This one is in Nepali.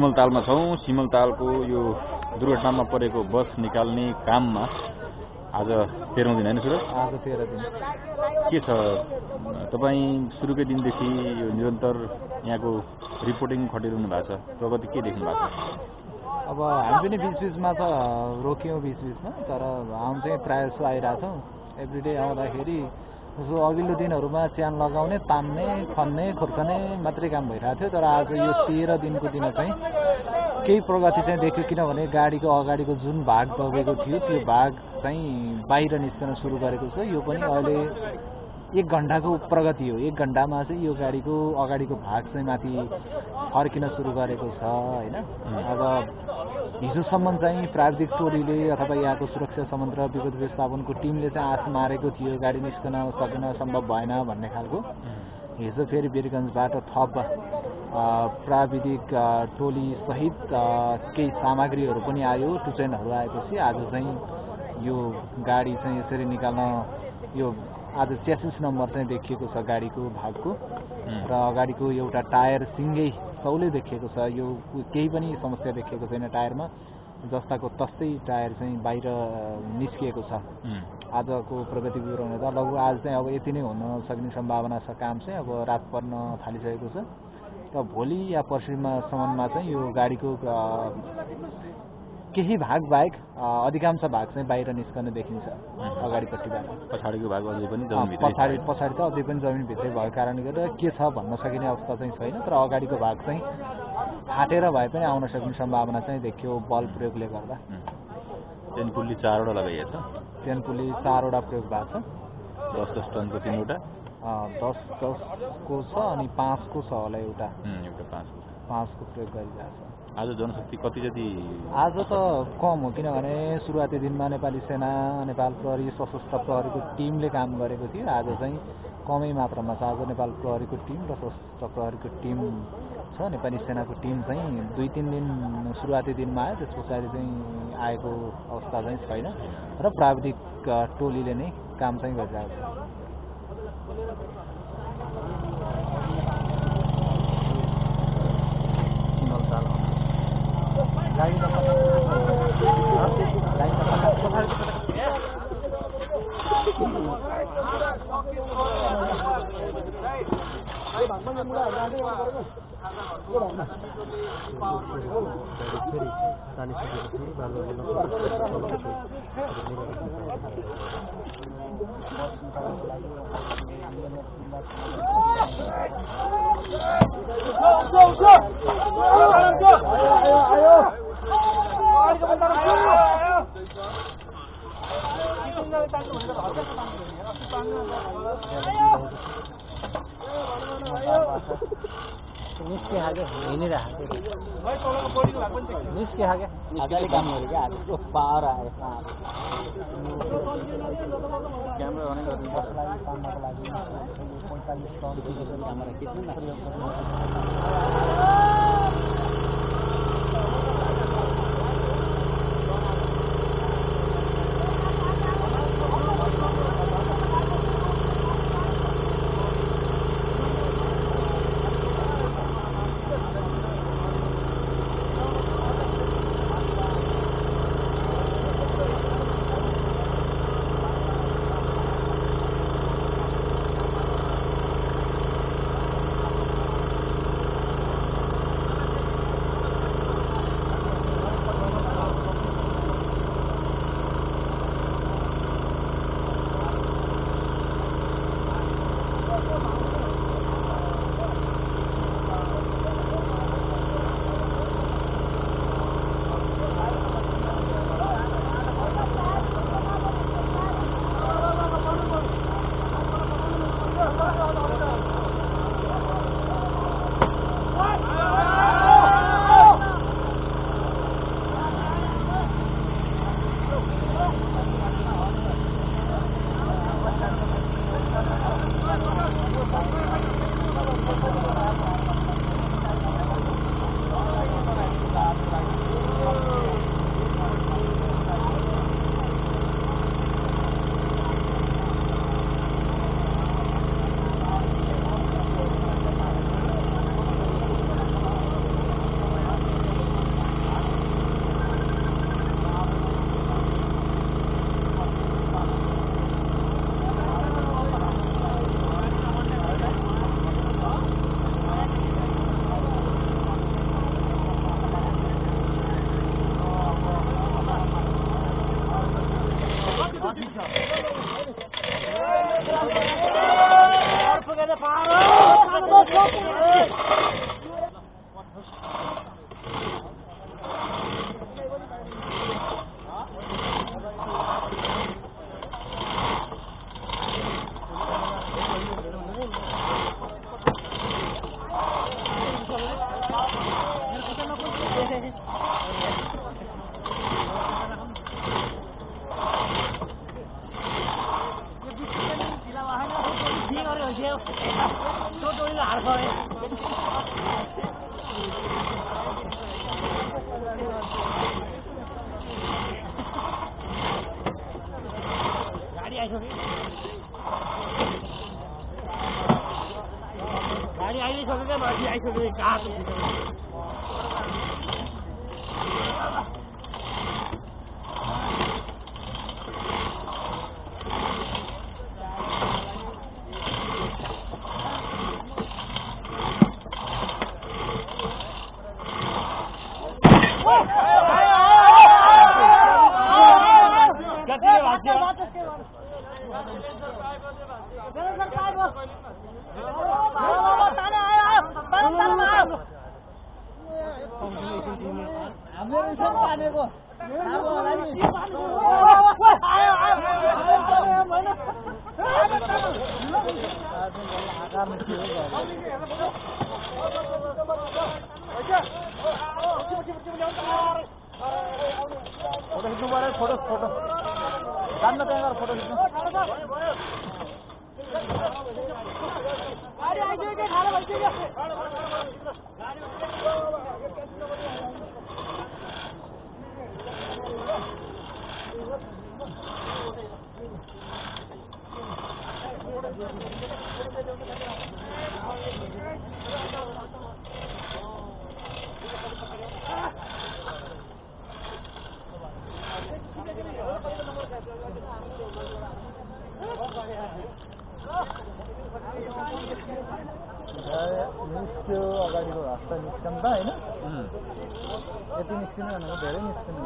सिमलतालमा छौँ। सिमलतालको यो दुर्घटनामा परेको बस निकाल्ने काममा आज 13औं दिन हैन सुरज? आज 13 दिन। के छ तपाईँ सुरुकै दिनदेखि यो निरन्तर यहाँको रिपोर्टिङ खटिरहनु भएको छ, प्रगति के देख्नु भएको छ? अब हामी पनि बीचबीचमा त रोक्यौँ बीचबीचमा, तर हामी चाहिँ प्रायः जस्तो आइरहेछौँ। एभ्रिडे आउँदाखेरि जस्तो अघिल्लो दिनहरूमा च्यान लगाउने, तान्ने, खन्ने, खुर्कने मात्रै काम भइरहेको थियो। तर आज यो 13 दिनको दिन चाहिँ केही प्रगति चाहिँ देख्यो, किनभने गाडीको अगाडिको जुन भाग दबेको थियो त्यो भाग चाहिँ बाहिर निस्कन सुरु गरेको छ। यो पनि अहिले 1 घण्टाको प्रगति हो। 1 घण्टामा चाहिँ यो गाडीको अगाडिको भाग चाहिँ माथि फर्किन सुरु गरेको छ हैन। अब हिजोसम्म चाहिँ प्राविधिक टोलीले अथवा यहाँको सुरक्षा सम्बन्ध र विपद व्यवस्थापनको टिमले चाहिँ आश मारेको थियो गाडी निस्कन सकेन, सम्भव भएन भन्ने खालको। हिजो फेरि वीरगञ्जबाट थप प्राविधिक टोली सहित केही सामग्रीहरू पनि आयो, टुचेनहरू आएपछि आज चाहिँ यो गाडी चाहिँ यसरी निकाल्न यो आज च्यासिस नम्बर चाहिँ देखिएको छ गाडीको भागको र अगाडिको एउटा टायर सिङ्गै सौले देखिएको छ। यो केही पनि समस्या देखिएको छैन टायरमा, जस्ताको तस्तै टायर चाहिँ बाहिर निस्किएको छ। आजको प्रगति विवरण हेर्दा लगभग आज चाहिँ अब यति नै हुन सक्ने सम्भावना छ। काम चाहिँ अब रात पर्न थालिसकेको छ र भोलि या पर्सिसम्ममा चाहिँ यो गाडीको केही भाग बाहेक अधिकांश भाग चाहिँ बाहिर निस्कन देखिन्छ अगाडिपट्टिबाट। पछाडिको भाग अझै पनि जमिनभित्रै पछाडि त अझै पनि जमिनभित्रै भएको कारणले गर्दा के छ भन्न सकिने अवस्था चाहिँ छैन। तर अगाडिको भाग चाहिँ फाटेर भए पनि आउन सक्ने सम्भावना चाहिँ देखियो बल प्रयोगले गर्दा। चेनपुली 4 वटा लगाइएको छ। चेनपुली 4 वटा प्रयोग भएको छ। 10-10 टनको 3 वटा, 10-10 को छ अनि 5 को छ होला एउटा 5 को प्रयोग गरिरहेको छ। आज जनशक्ति कति जति? आज त कम हो, किनभने सुरुवाती दिनमा नेपाली सेना, नेपाल प्रहरी, सशस्त्र प्रहरीको टिमले काम गरेको थियो। आज चाहिँ कमै मात्रामा छ। आज नेपाल प्रहरीको टिम र सशस्त्र प्रहरीको टिम छ। नेपाली सेनाको टिम चाहिँ 2-3 दिन सुरुवाती दिनमा आयो, त्यस पछाडि चाहिँ आएको अवस्था चाहिँ छैन र प्राविधिक टोलीले नै काम चाहिँ गरिरहेको छ। फोटो खिच्नु पर्यो फोटो जान्न त्यहाँ गएर फोटो खिच्नु निस्क्यो अगाडिको हस्ता निस्कन त होइन यति निस्किनु भनेको धेरै निस्किनु